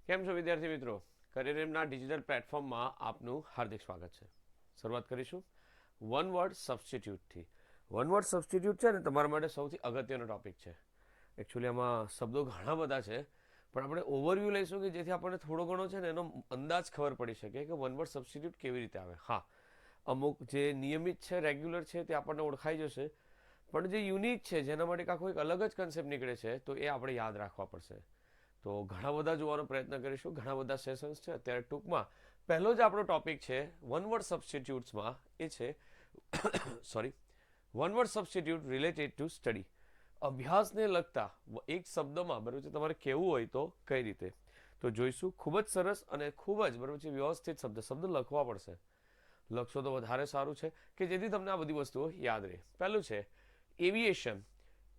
કેમ છો વિદ્યાર્થી મિત્રો? કરિયરમના ડિજિટલ પ્લેટફોર્મમાં આપનું હાર્દિક સ્વાગત છે. શરૂઆત કરીશું વન વર્ડ સબસ્ટિટ્યૂટથી. વન વર્ડ સબસ્ટિટ્યૂટ છે ને તમારા માટે સૌથી અગત્યનો ટોપિક છે. એકચ્યુઅલી આમાં શબ્દો ઘણા બધા છે, પણ આપણે ઓવરવ્યૂ લઈશું કે જેથી આપણને થોડો ઘણો છે ને એનો અંદાજ ખબર પડી શકે કે વન વર્ડ સબસ્ટિટ્યૂટ કેવી રીતે આવે. હા, અમુક જે નિયમિત છે, રેગ્યુલર છે, તે આપણને ઓળખાઈ જશે, પણ જે યુનિક છે, જેના માટે કાંઈ એક અલગ જ કન્સેપ્ટ નીકળે છે, તો એ આપણે યાદ રાખવા પડશે. તો ઘણા બધા જોવાનો પ્રયત્ન કરીશું, ઘણા બધા સેશન્સ છે. અત્યારે ટૂંકમાં પહેલો જ આપણો ટોપિક છે વન વર્ડ સબસ્ટિટ્યૂટ્સમાં, એ છે sorry one word substitute related to study. અભ્યાસને લગતા એક શબ્દમાં બરાબર છે તમારે કહેવું હોય તો કઈ રીતે, તો જોઈશું. ખૂબ જ સરસ અને ખૂબ જ બરાબર છે વ્યવસ્થિત શબ્દ લખવા પડશે. લખશો તો વધારે સારું છે કે જેથી તમને આ બધી વસ્તુઓ યાદ રહે. પહેલું છે એવિએશન.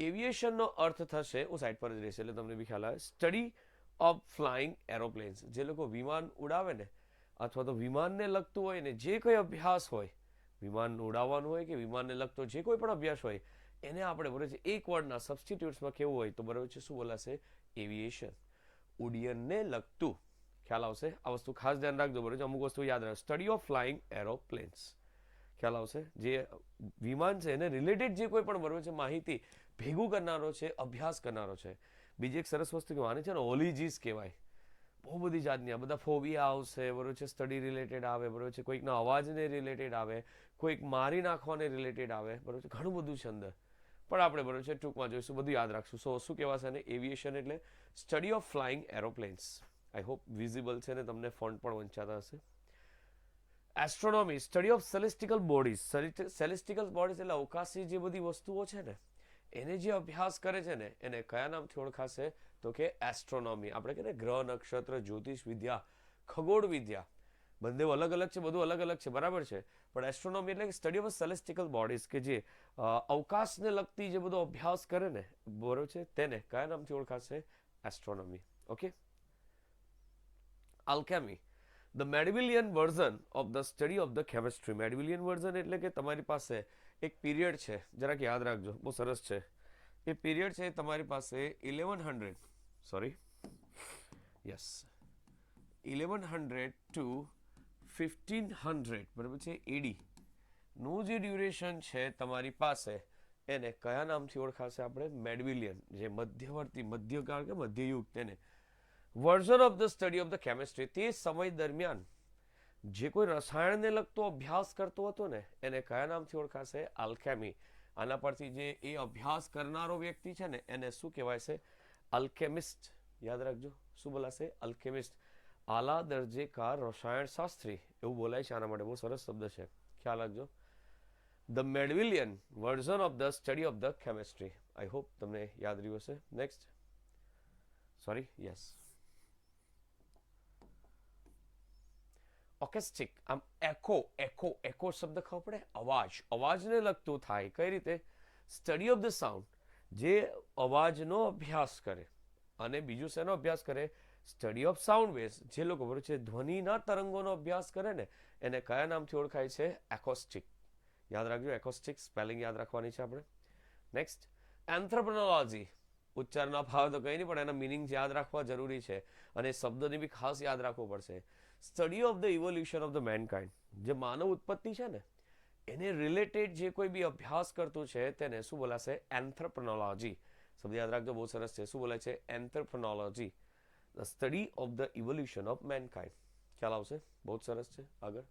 એવિએશનનો અર્થ થશે, હું સાઈડ પર જ રહીશ એટલે તમને બી ખ્યાલ આવે, સ્ટડી ઓફ ફ્લાઇંગ એરોપ્લેન્સ. જે લોકો વિમાન ઉડાવે ને, અથવા તો વિમાનને લગતું હોય ને જે કોઈ અભ્યાસ હોય, વિમાન ઉડાવવાનું હોય કે વિમાનને લગતો જે કોઈ પણ અભ્યાસ હોય, એને આપણે બરાબર છે એક વર્ડના સબસ્ટિટ્યુટ્સમાં કેવું હોય તો બરાબર છે શું બોલાશે? એવિએશન. ઉડ્ડયનને લગતું. ખ્યાલ આવશે? આ વસ્તુ ખાસ ધ્યાન રાખજો બરાબર છે. અમુક વસ્તુ યાદ રાખજો. Study of flying aeroplanes. ખ્યાલ આવશે? જે વિમાન છે એને રિલેટેડ જે કોઈ પણ બરાબર છે માહિતી ભેગું કરનારો છે, અભ્યાસ કરનારો છે. બીજી એક સરસ વસ્તુ કહેવાની છે ને, ઓલિજીસ કહેવાય. બહુ બધી જાતની આ બધા ફોબિયા આવશે બરાબર છે, સ્ટડી રિલેટેડ આવે બરાબર છે, કોઈકના અવાજને રિલેટેડ આવે, કોઈક મારી નાખવાને રિલેટેડ આવે બરાબર છે, ઘણું બધું છે અંદર. પણ આપણે બરાબર છે ટૂંકમાં જોઈશું, બધું યાદ રાખશું. શું કહેવાશે ને? એવિએશન એટલે study of flying aeroplanes. I hope visible છે ને તમને ફોન્ટ પણ વંચાતા હશે. Astronomy, study of celestial bodies. Celestial bodies એટલે અવકાશી જે બધી વસ્તુઓ છે ને, એને જે અભ્યાસ કરે છે ને એને કયા નામથી ઓળખાશે? તો કે એસ્ટ્રોનોમી. આપણે કહીએ ગ્રહ, નક્ષત્ર, જ્યોતિષ વિદ્યા, ખગોળ વિદ્યા, બંને અલગ અલગ છે, બધું અલગ અલગ છે, બરાબર છે. પણ એસ્ટ્રોનોમી એટલે સ્ટડી ઓફ સેલેસ્ટિકલ બોડીઝ, કે જે અવકાશને લગતી જે બધો અભ્યાસ કરે ને બરોબર છે, તેને કયા નામથી ઓળખાશે? Astronomy. Okay. Alchemy, the medieval version of the study of the chemistry. Medieval version એટલે કે તમારી પાસે એક પીરિયડ છે, જરાક યાદ રાખજો, બહુ સરસ છે. એ પીરિયડ છે તમારી પાસે 1100 સોરી યસ 1100 ટુ 1500 બરાબર છે એડી નું જે ડ્યુરેશન છે તમારી પાસે, એને કયા નામથી ઓળખાશે આપણે? મેડવિલિયન. જે મધ્યવર્તી, મધ્યકાળ કે મધ્યયુગ, તેને version of the study of the chemistry. તે સમય દરમિયાન જે કોઈ રસાયણને લગતો અભ્યાસ કરતો હતો ને એને કયા નામથી ઓળખાશે? આલ્કેમી. આના પરથી જે એ અભ્યાસ કરનારો વ્યક્તિ છે ને એને શું કહેવાય છે? અલ્કેમિસ્ટ. યાદ રાખજો, શું બોલાશે? અલ્કેમિસ્ટ. આલા દરજે કા રસાયણ શાસ્ત્રી એવું બોલાય છે આના માટે. બહુ સરસ શબ્દ છે, ખ્યાલ રાખજો. The medieval version of the study of the chemistry. I hope તમને યાદ રહ્યું હશે. Next sorry yes acoustic. આમ એકો શબ્દ ખબર પડે? અવાજ, અવાજને લગતું થાય. કઈ રીતે? Study of the sound. જે અવાજનો અભ્યાસ કરે. અને બીજું શેનો અભ્યાસ કરે? Study of sound waves. જે લોકો બરોબર છે ધ્વનિના તરંગોનો અભ્યાસ કરે ને એને કયા નામથી ઓળખાય છે? એકોસ્ટિક. યાદ રાખજો, એકોસ્ટિક સ્પેલિંગ યાદ રાખવાની છે આપણે. નેક્સ્ટ એન્થ્રોપોનોલોજી. ઉચ્ચાર ના ફાવે તો કંઈ નહીં, પણ એના મિનિંગ યાદ રાખવા જરૂરી છે, અને શબ્દોની બી ખાસ યાદ રાખવું પડશે. Study of the evolution of the mankind. જે માનવ ઉત્પત્તિ છે ને એને રિલેટેડ જે કોઈ બી અભ્યાસ કરતું છે તેને શું બોલાશે? એન્થ્રોપોનોલોજી. શબ્દ યાદ રાખજો, બહુ સરસ છે. શું બોલાય છે? Anthropology. The study of the evolution of mankind. ખ્યાલ આવશે? બહુ સરસ છે. આગળ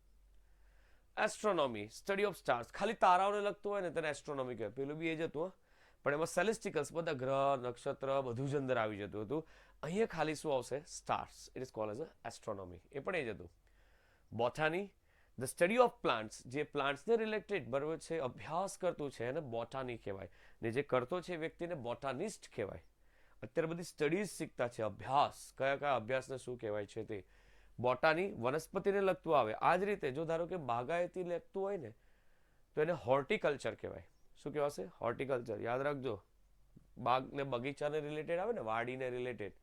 એસ્ટ્રોનોમી, સ્ટડી ઓફ સ્ટાર્સ. ખાલી તારાઓને લગતું હોય ને તેને એસ્ટ્રોનોમી કહેવાય. પેલું બી એ જ હતું, પણ એમાં સેલેસ્ટિકલ્સ બધા ગ્રહ, નક્ષત્ર બધું જ અંદર આવી જતું હતું. અહીંયા ખાલી શું આવશે? Stars. It is called as astronomy. એ પણ એ જ હતું. Botany, the study of plants. જે પ્લાન્ટ્સને રિલેટેડ બરાબર છે અભ્યાસ કરતું છે એને બોટાની કહેવાય, ને જે કરતો છે એ વ્યક્તિને બોટાનિસ્ટ કહેવાય. અત્યારે બધી સ્ટડીઝ શીખતા છે, અભ્યાસ, કયા કયા અભ્યાસને શું કહેવાય છે તે. બોટાની વનસ્પતિને લગતું આવે. આ જ રીતે જો ધારો કે બાગાયતી લગતું હોય ને તો એને હોર્ટિકલ્ચર કહેવાય. શું કહેવાશે? હોર્ટિકલ્ચર. યાદ રાખજો, બાગ ને બગીચાને રિલેટેડ આવે ને, વાડીને રિલેટેડ,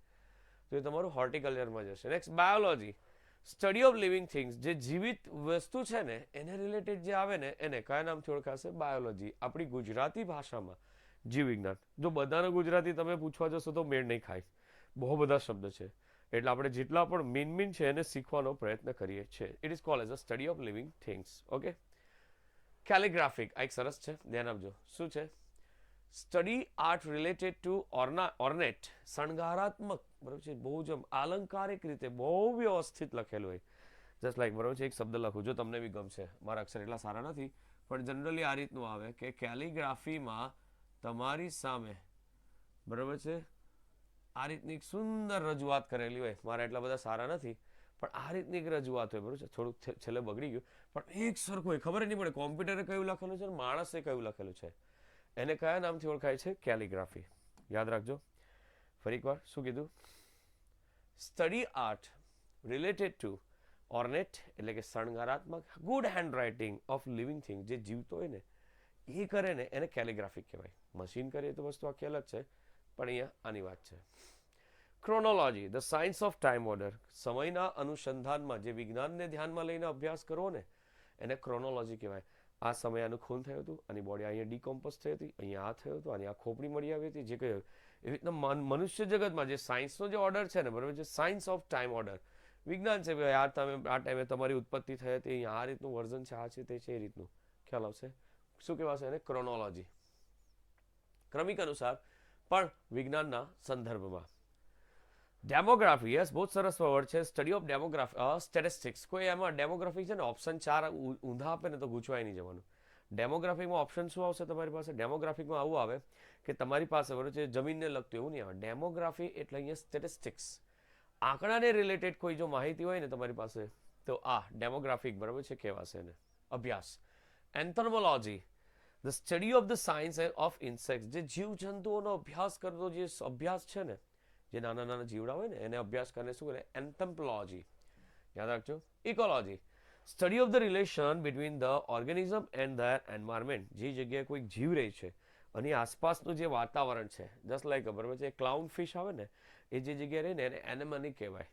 તો એ તમારું હોર્ટિકલ્ચરમાં જશે. Next biology, study of living things. જે જીવિત વસ્તુ છે ને એને રિલેટેડ જે આવે ને એને કયા નામથી ઓળખાશે? બાયોલોજી. આપણી ગુજરાતી ભાષામાં જીવ વિજ્ઞાન. જો બધાને ગુજરાતી તમે પૂછવા જશો તો મેળ નહીં ખાય, બહુ બધા શબ્દ છે. એટલે આપણે જેટલા પણ મેન છે એને શીખવાનો પ્રયત્ન કરીએ છીએ. It is called as a study of living things. Okay, calligraphic આ એક સરસ છે, ધ્યાન આપજો. શું છે? Study art related to ornate, શણગારાત્મક, બરાબર છે, બહુ જ આલંકારિક રીતે બહુ વ્યવસ્થિત લખેલું હોય. જસ્ટ લાઈક, બરાબર છે, એક શબ્દ લખું, જો તમને બી ગમશે, મારા અક્ષર એટલા સારા નથી, પણ જનરલી આ રીતનું આવે કે કેલિગ્રાફીમાં તમારી સામે, બરાબર છે, આ રીતની એક સુંદર રજૂઆત કરેલી હોય. મારા એટલા બધા સારા નથી, પણ આ રીતની એક રજૂઆત હોય, બરાબર છે, થોડુંક છેલ્લે બગડી ગયું, પણ એક સરખું હોય, ખબર નહીં પડે કોમ્પ્યુટરે કયું લખેલું છે, માણસે કયું લખેલું છે. એને કયા નામથી ઓળખાય છે? કેલિગ્રાફી. યાદ રાખજો. ફરી એકવાર શું કીધું? Study art related to ornate, એટલે કે શણગારાત્મક, good handwriting of living thing, જે જીવતો હોય ને એ કરે ને એને કેલિગ્રાફિક કહેવાય. મશીન કરે તો વસ્તુ આખી અલગ છે, પણ અહીંયા આની વાત છે. Chronology, the science of time order, સમયના અનુસંધાનમાં જે વિજ્ઞાનને ધ્યાનમાં લઈને અભ્યાસ કરવો ને એને ક્રોનોલોજી કહેવાય. આ સમયે આનું ખૂન થયું હતું, આની બોડી અહીંયા ડીકોમ્પોઝ થઈ હતી, અહીંયા આ થયું હતું, આની આ ખોપડી મળી આવી હતી, જે કહ્યું એવી રીતના મનુષ્ય જગતમાં જે સાયન્સનો જે ઓર્ડર છે ને, બરાબર છે, સાયન્સ ઓફ ટાઈમ ઓર્ડર, વિજ્ઞાન છે ભાઈ, આ ટાઈમે તમારી ઉત્પત્તિ થઈ હતી, અહીંયા આ રીતનું વર્ઝન છે, આ છે, તે છે, એ રીતનું ખ્યાલ આવશે. શું કહેવાશે એને? ક્રોનોલોજી. ક્રમિક અનુસાર પણ વિજ્ઞાનના સંદર્ભમાં. ડેમોગ્રાફી, યસ, બહુ સરસ વર્ડ છે. Study of demography, statistics. કોઈ એમાં ડેમોગ્રાફી છે ને ઓપ્શન 4 ઊંધા આપે ને તો ગૂંચવાય નહીં જવાનું. ડેમોગ્રાફીમાં ઓપ્શન શું આવશે તમારી પાસે? ડેમોગ્રાફિકમાં આવું આવે કે તમારી પાસે, બરાબર છે, જમીનને લગતું એવું નહીં આવે. ડેમોગ્રાફી એટલે અહીંયા સ્ટેટિસ્ટિક્સ, આંકડાને રિલેટેડ કોઈ જો માહિતી હોય ને તમારી પાસે તો આ ડેમોગ્રાફિક, બરાબર છે, કહેવાશે એને. અભ્યાસ. Entomology, the study of the science of insect, જે જીવજંતુઓનો અભ્યાસ કરતો જે અભ્યાસ છે ને, જે નાના નાના જીવડા હોય ને એને અભ્યાસ કરીને શું કરે? એન્થોમોલોજી. યાદ રાખજો. Ecology, study of the relation between the organism and there environment, જે જગ્યાએ કોઈ જીવ રહે છે અને આસપાસનું જે વાતાવરણ છે, જસ્ટ લાઈક, બરાબર છે, ક્લાઉન ફિશ આવે ને એ જે જગ્યાએ રહે ને એને એનેમની કહેવાય.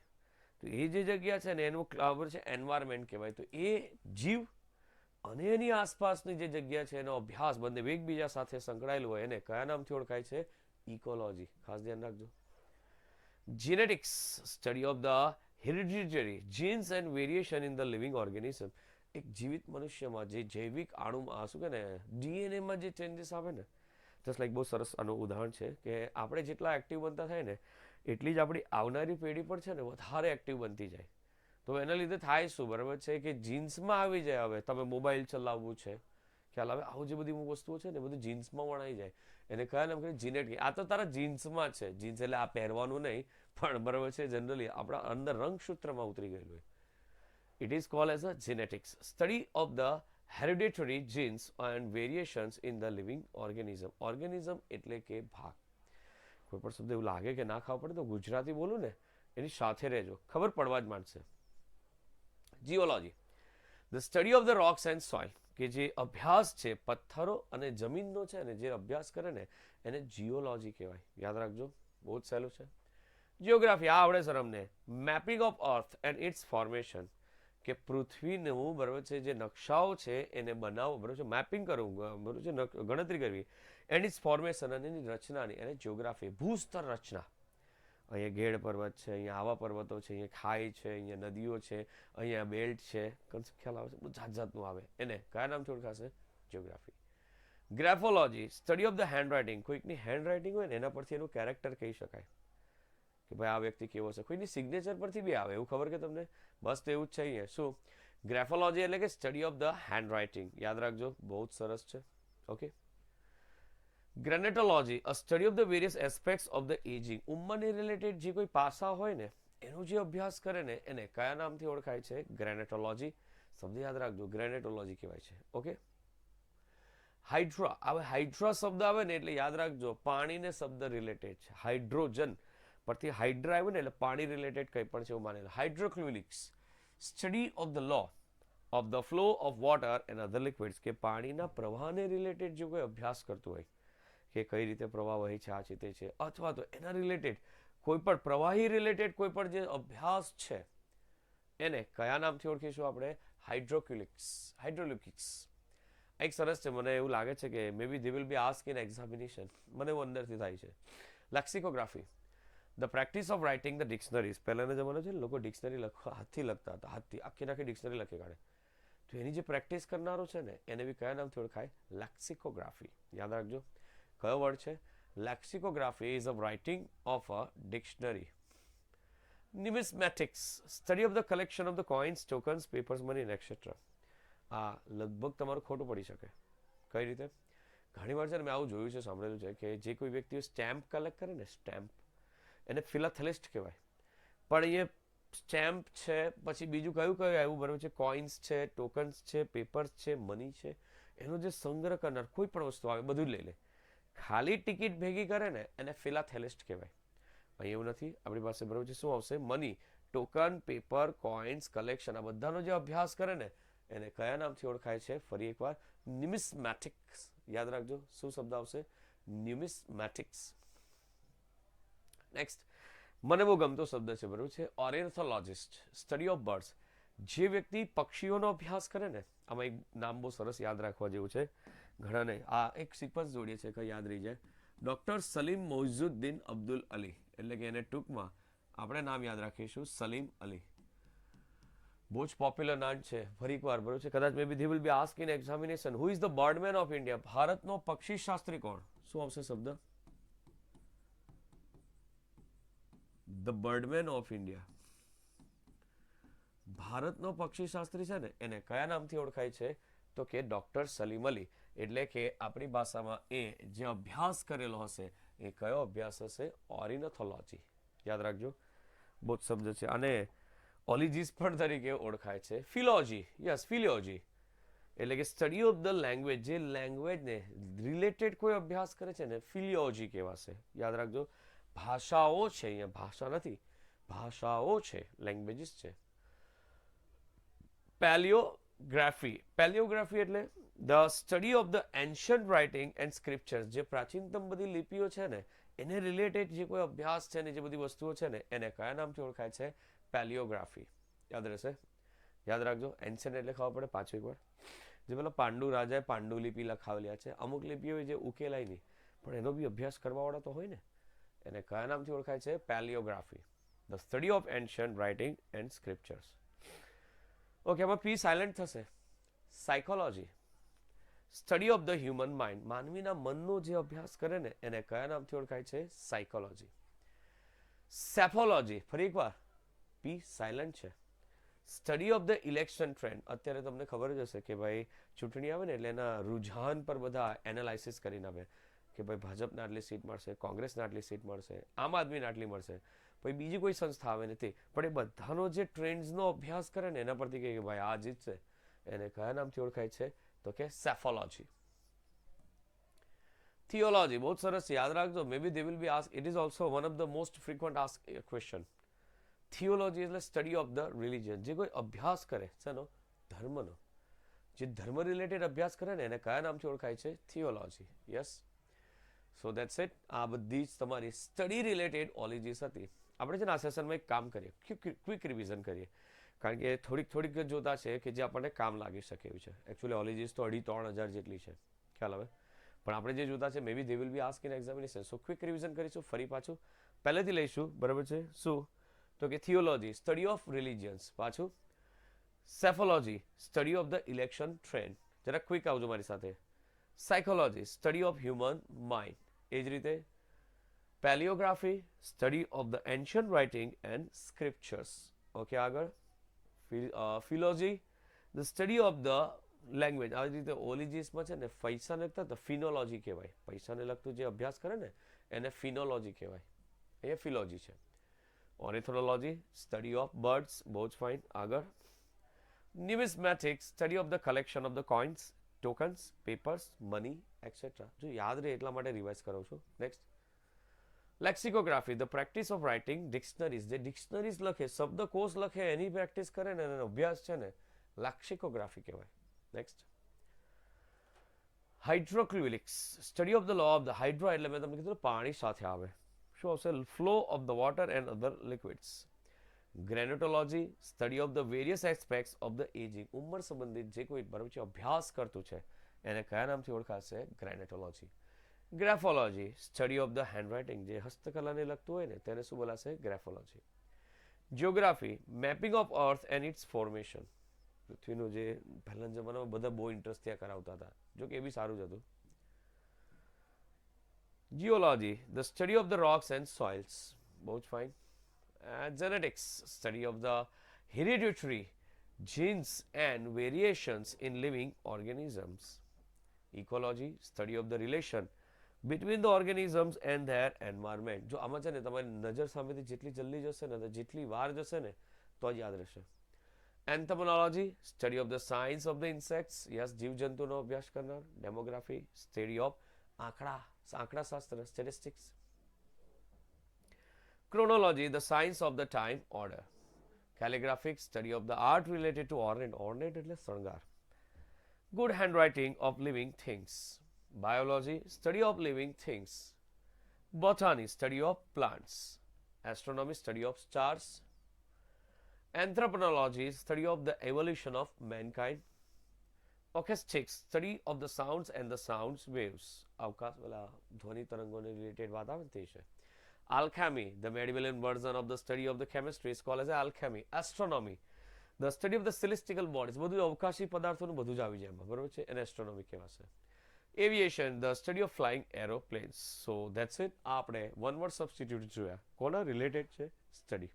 તો એ જે જગ્યા છે ને એનું, બરાબર છે, એન્વાયરમેન્ટ કહેવાય. તો એ જીવ અને એની આસપાસની જે જગ્યા છે એનો અભ્યાસ બંને એકબીજા સાથે સંકળાયેલું હોય એને કયા નામથી ઓળખાય છે? ઇકોલોજી. ખાસ ધ્યાન રાખજો. Genetics, study of the hereditary genes and variation in the living organism. એક જીવિત મનુષ્યમાં જે જૈવિક અણુમાં શું કે ને ડીએનએમાં જે ચેન્જીસ આવે ને, જસ્ટ લાઈક બહુ સરસ આનું ઉદાહરણ છે કે આપણે જેટલા એક્ટિવ બનતા થાય ને એટલી જ આપણી આવનારી પેઢી પર છે ને વધારે એક્ટિવ બનતી જાય. તો એના લીધે થાય શું, બરાબર છે, કે જીન્સમાં આવી જાય. હવે તમે મોબાઈલ ચલાવવું છે, ખ્યાલ આવે, આવું જે બધી વસ્તુઓ છે ને બધું જીન્સમાં વણાઈ જાય. એને કયા નામ કહે? જીનેટિક. આ તો તારા જીન્સમાં છે. જીન્સ એટલે આ પહેરવાનું નહીં, પણ બરાબર છે, જનરલી આપણા અંદર રંગસૂત્રમાં ઉતરી ગયેલું હોય. It is called as a genetics. Study of the hereditary jeans and variations in the living organism. Organism એટલે કે ભાગ. કોઈ પણ શબ્દ એવું લાગે કે ના ખબર પડે તો ગુજરાતી બોલું ને એની સાથે રહેજો, ખબર પડવા જ માંડશે. Geology, the study of the rocks and soil, કે જે અભ્યાસ છે પથ્થરો અને જમીનનો છે ને જે અભ્યાસ કરે ને એને જીઓલોજી કહેવાય. યાદ રાખજો, બહુ જ સહેલું છે. જિયોગ્રાફી, આ આવડે સર અમને. Mapping of earth and its formation, કે પૃથ્વીનું, બરાબર છે, જે નકશાઓ છે એને બનાવવો, બરાબર છે, મેપિંગ કરવું, બરાબર છે, ગણતરી કરવી, એન્ડ ઇટ્સ ફોર્મેશન અને એની રચનાની, એને જિયોગ્રાફી. ભૂસ્તર રચના, અહીંયા ગેડ પર્વત છે, અહીંયા આવા પર્વતો છે, અહીંયા ખાઈ છે, અહીંયા નદીઓ છે, અહીંયા બેલ્ટ છે, ખ્યાલ આવે છે, જાત જાતનું આવે, એને કયા નામથી ઓળખાશે? Geography. Graphology, study of the handwriting, કોઈકની હેન્ડ રાઇટિંગ હોય ને એના પરથી એનું કેરેક્ટર કહી શકાય કે ભાઈ આ વ્યક્તિ કેવો છે. કોઈની સિગ્નેચર પરથી બી આવે, એવું ખબર કે તમને? બસ તો એવું જ છે અહીંયા. શું? ગ્રાફોલોજી એટલે કે study of the handwriting. યાદ રાખજો, બહુ જ સરસ છે. Okay. Gerontology, a study of the various aspects of the ageing, ઉંમરને રિલેટેડ જે કોઈ પાસા હોય ને એનો જે અભ્યાસ કરે ને એને કયા નામથી ઓળખાય છે? ગ્રેનેટોલોજી. શબ્દ યાદ રાખજો, ગ્રેનેટોલોજી કહેવાય છે. ઓકે. હાઇડ્રા, હવે હાઇડ્રા શબ્દ આવે ને એટલે યાદ રાખજો પાણીને શબ્દ રિલેટેડ છે. હાઇડ્રોજન પરથી હાઇડ્રા આવ્યું ને એટલે પાણી રિલેટેડ કંઈ પણ છે એવું માનેલું. Hydrofluidics, study of the law of the flow of water and other liquids, કે પાણીના પ્રવાહને રિલેટેડ જો કોઈ અભ્યાસ કરતું હોય કે કઈ રીતે પ્રવાહ વહે છે, આ છે, તે છે, અથવા તો એના રિલેટેડ કોઈ પણ પ્રવાહી રિલેટેડ કોઈ પણ જે અભ્યાસ છે એને કયા નામથી ઓળખીશું આપણે? હાઇડ્રોલિક્સ. એક સરસ છે, મને એવું લાગે છે કે maybe they will be ask in examination, મને એવું અંદરથી થાય છે. Lexicography, the practice of writing the dictionaries. પહેલાંના જમાનો છે ને, લોકો ડિક્શનરી લખવા હાથથી લખતા હતા, હાથથી આખી આખી ડિક્શનરી લખી કાઢે. તો એની જે પ્રેક્ટિસ કરનારો છે ને, એને બી કયા નામથી ઓળખાય? લેક્સિકોગ્રાફી. યાદ રાખજો, કયો વર્ડ છે? Lexicography is a writing of a dictionary. Numismatics, study of the collection of the coins, tokens, papers, money and etc. આ લગભગ તમારું ખોટું પડી શકે. કઈ રીતે? ઘણી વાર છે ને, મેં આવું જોયું છે, સાંભળેલું છે કે જે કોઈ વ્યક્તિઓ સ્ટેમ્પ કલેક્ટ કરે ને, સ્ટેમ્પ, એને ફિલાથેલિસ્ટ કહેવાય. પણ એ સ્ટેમ્પ છે, પછી બીજું કયું આવ્યું બરાબર છે, કોઇન્સ છે, ટોકન્સ છે, પેપર્સ છે, મની છે, એનો જે સંગ્રહ કરનાર કોઈ પણ વસ્તુ આવે બધું જ લઈ લે. ખાલી ટિકિટ ભેગી કરે ને, એને ફિલાથેલિસ્ટ કહેવાય. અહીં એવું નથી. આપણી પાસે બરાબર છે, શું આવશે? Money, token, paper, coins, collection, આ બધાનો જે અભ્યાસ કરે ને, એને કયા નામથી ઓળખાય છે? ફરી એકવાર, ન્યુમિસ્મેટિક્સ. યાદ રાખજો, શું શબ્દ આવશે? ન્યુમિસ્મેટિક્સ. નેક્સ્ટ, મને બહુ ગમતો શબ્દ છે, બરાબર છે, ઓર્નિથોલોજિસ્ટ, સ્ટડી ઓફ બર્ડ્સ. જે વ્યક્તિ પક્ષીઓનો અભ્યાસ કરે ને, આમાં એક નામ બહુ સરસ યાદ રાખવા જેવું છે, ઘણા નહીં, આ એક સિક્વન્સ જોડીએ છે કે યાદ રહી જાય. ડૉક્ટર સલીમ મોઇઝુદ્દીન અબ્દુલ અલી, એટલે કે એને ટૂંકમાં આપણે નામ યાદ રાખીશું સલીમ અલી. બહુ જ પોપ્યુલર નામ છે. ફરી એકવાર બરોબર છે, કદાચ maybe they will be ask in examination, who is the birdman of India? ભારતનો પક્ષી શાસ્ત્રી કોણ? શું આવશે શબ્દ? The birdman of India. ભારતનો પક્ષી શાસ્ત્રી છે ને, એને કયા નામથી ઓળખાય છે? તો કે ડૉક્ટર સલીમ અલી. એટલે કે આપણી ભાષામાં એ જે અભ્યાસ કરેલો હશે, એ કયો અભ્યાસ હશે? ઓર્નિથોલોજી. યાદ રાખજો, બહુ જ શબ્દ છે. અને ઓલિજીસ પણ તરીકે ઓળખાય છે. ફિલોજી, યસ, ફિલિયોજી, એટલે કે સ્ટડી ઓફ ધ લેંગ્વેજ. જે લેંગ્વેજને રિલેટેડ કોઈ અભ્યાસ કરે છે ને, ફિલિયોજી કહેવાશે. યાદ રાખજો, ભાષાઓ છે, અહીંયા ભાષા નથી, ભાષાઓ છે, લેંગ્વેજીસ છે. પેલિયોગ્રાફી. પેલિયોગ્રાફી એટલે the study of the ancient writing and scriptures. જે પ્રાચીનતમ બધી લિપિઓ છે ને, એને રિલેટેડ જે કોઈ અભ્યાસ છે ને, જે બધી વસ્તુઓ છે ને, એને કયા નામથી ઓળખાય છે? પેલિયોગ્રાફી. યાદ રહેશે, યાદ રાખજો. એન્શન્ટ એટલે ખબર પડે પાછું એકવાર. જે પેલા પાંડુ રાજાએ પાંડુલિપિ લખાવેલી છે, અમુક લિપિઓ જે ઉકેલાય નહીં, પણ એનો બી અભ્યાસ કરવાવાળા તો હોય ને, એને કયા નામથી ઓળખાય છે? Palaeography. The study of ancient writing and scriptures. Okay, આમાં પી સાયલેન્ટ થશે. Psychology, study of the human mind. માનવીના મનનો જે અભ્યાસ કરે ને, એને કયા નામથી ઓળખાય છે? સાયકોલોજી. સેફોલોજી, ફરી એકવાર પી સાયલેન્ટ છે. Study of the election trend. અત્યારે તમને ખબર જ હશે કે ભાઈ ચૂંટણી આવે ને, એટલે એના રુઝાન પર બધા એનાલાઇસિસ કરીને આવે કે ભાઈ ભાજપને આટલી સીટ મળશે, કોંગ્રેસને આટલી સીટ મળશે, આમ આદમીને આટલી મળશે, પછી બીજી કોઈ સંસ્થા આવે ને તે. પણ એ બધાનો જે ટ્રેન્ડ્સનો અભ્યાસ કરે ને, એના પરથી કહે કે ભાઈ આ જીતશે, એને કયા નામથી ઓળખાય છે? તો કે સેફોલોજી. થિયોલોજી, બહુ સરસ, યાદ રાખજો. Maybe they will be ask, it is also one of the most frequent ask question. Theology એટલે સ્ટડી ઓફ ધ રિલિજન. જે કોઈ અભ્યાસ કરે છે નો, ધર્મનો, જે ધર્મ રિલેટેડ અભ્યાસ કરે ને, એને કયા નામથી ઓળખાય છે? Theology. Yes, so that's it. આ બધી જ તમારી સ્ટડી રિલેટેડ ઓલોજીસ હતી. આપણે છે ને આ સેશનમાં એક કામ કરીએ, ક્વિક રિવિઝન કરીએ, કારણ કે થોડીક જોતા છે કે જે આપણને કામ લાગી શકે એવી છે. એકચ્યુઅલી ઓલોજીસ તો 2,500-3,000 જેટલી છે, ખ્યાલ આવે. પણ આપણે જે જોતા છે, maybe they will be ask in examination. So quick revision કરીશું. ફરી પાછું પહેલેથી લઈશું, બરાબર છે. શું? તો કે થિયોલોજી, સ્ટડી ઓફ રિલિજન્સ. પાછું psephology, study of the election trend. જરા ક્વિક આવજો મારી સાથે. Psychology, study of human mind. એ જ રીતે palaeography, study of the ancient writing and scriptures. Okay, આગળ philology, the study of the language. આવી રીતે ઓલિજીસમાં છે ને, પૈસાને લગતા તો ફિનોલોજી કહેવાય. પૈસાને લગતું જે અભ્યાસ કરે ને, એને ફિનોલોજી કહેવાય. એ ફિલોજી છે. Ornithology, study of birds. બહુ જ ફાઇન. આગળ numismatics, study of the collection of the coins, tokens, papers, money etcetera. જો યાદ રહે એટલા માટે રિવાઇઝ કરું છું. Next, lexicography, the practice of writing dictionaries. જે ડિક્શનરીઝ લખે, શબ્દકોશ લખે, એની પ્રેક્ટિસ કરે ને, એનો અભ્યાસ છે ને, લેક્સિકોગ્રાફી કહેવાય. Next, hydraulics, study of the law of the hydro. એટલે મેં તમને કીધું પાણી સાથે આવે. શું આવશે? Flow of the water and other liquids. Gerontology, study of the various aspects of the ageing. ઉંમર સંબંધિત જે કોઈ બરાબર છે અભ્યાસ કરતું છે, એને કયા નામથી ઓળખાશે? Gerontology. Graphology study of the handwriting, જે હસ્તકલાને લગતું હોય ને તેને શું બોલાશે? Graphology. Geography mapping of earth and its formation, પૃથ્વીનું જે પહેલાના જમાનામાં બધા બહુ ઇન્ટરેસ્ટ ત્યાં કરાવતા હતા, જો કે એ બી સારું જ હતું. Geology the study of the rocks and soils, બહુ જ fine. Genetics study of the hereditary genes and variations in living organisms. Ecology study of the relation between the organisms and their environment. જો આમાં છે ને તમારી નજર સામેથી જેટલી જલ્દી જશે ને તો જેટલી વાર જશે ને તો જ યાદ રહેશે. Entomology study of the science of the insects, yes, જીવજંતુનો અભ્યાસ કરનાર. Demography study of આંકડાશાસ્ત્ર, statistics. Chronology the science of the time order. Calligraphic study of the art related to ornate, ornate એટલે શણગાર. Good handwriting of living things. Biology study of living things. Botany study of plants. Astronomy study of stars. Anthropology study of the evolution of mankind. Acoustics study of the sounds and the sounds waves. અવકાશ પેલા ધ્વનિ તરંગોને related વાત આવે તે છે. Alchemy, the medieval version of the study of the chemistry is called as alchemy. Astronomy, the study of the celestial bodies, બધું અવકાશી પદાર્થોનું બધું જ આવી જાય એમાં, બરોબર છે, એને એસ્ટ્રોનોમી કહેવાશે. Aviation, the study of flying aeroplanes. So that's it. આપણે વન વર્ડ સબસ્ટિટ્યુટ જોયા, કોના રિલેટેડ છે? સ્ટડી.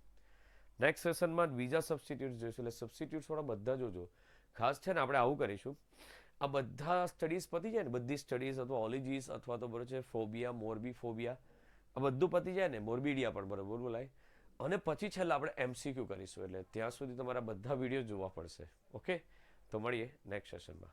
નેક્સ્ટ સેશનમાં બીજા સબસ્ટિટ્યુટ જોઈશું, એટલે સબસ્ટિટ્યુટ્સ વાળા બધા જોજો. ખાસ છે ને આપણે આવું કરીશું, આ બધા સ્ટડીઝ પતી જાય ને, બધી સ્ટડીઝ અથવા ઓલિજીસ અથવા તો બરોબર છે ફોબિયા, મોરબી ફોબિયા, આ બધું પતી જાય ને, મોરબીડિયા પણ બરાબર બોલાય, અને પછી છેલ્લે આપણે MCQ કરીશું. એટલે ત્યાં સુધી તમારા બધા વિડીયો જોવા પડશે. ઓકે, તો મળીએ નેક્સ્ટ સેશનમાં.